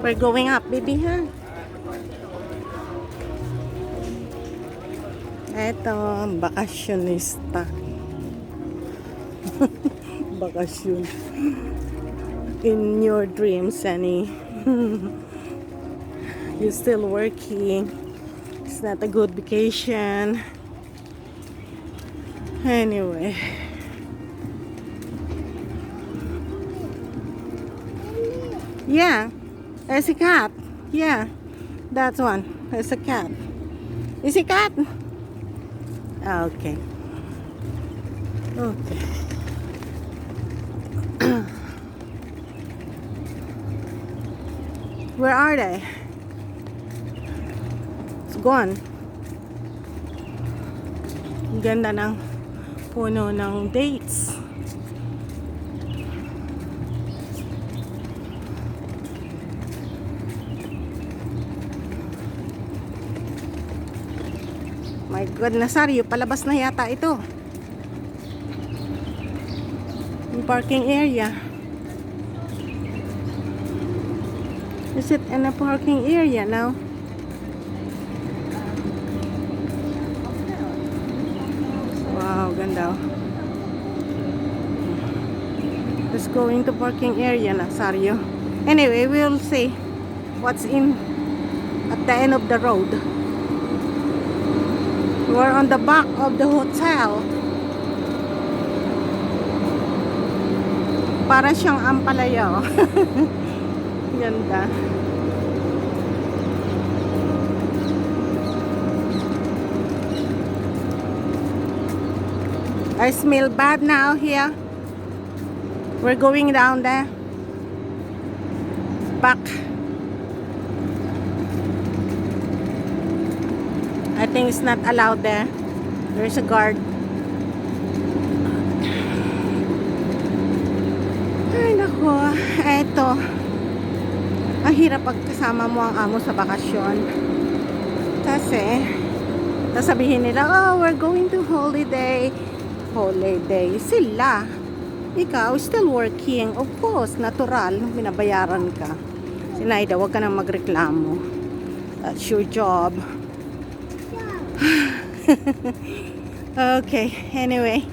We're going up, baby, ha? Eto, bakasyonista. Bakasyon. In your dreams, Sunny. You're still working. It's not a good vacation. Anyway. Yeah. There's a cat. Yeah. That's one. There's a cat. Is it cat? Okay. Okay. Where are they? It's gone. Ang ganda ng puno ng dates. My goodness, Sario, palabas na yata ito. Yung parking area. Is it in a parking area now? Wow, ganda. Just going to parking area na, Sario. Anyway, we'll see what's in at the end of the road. We're on the back of the hotel. Para siyang Ampalaya. Ganda. I smell bad now here. We're going down there. Back. I think it's not allowed there. There's a guard. Ay, nako. Eto. Ang hirap pagkasama mo ang amo sa bakasyon. Kasi, sasabihin nila, oh, we're going to holiday. Holiday. Sila. Ikaw, still working. Of course, natural. Binabayaran ka. Sinaida, huwag ka nang magreklamo. That's your job. Okay, anyway.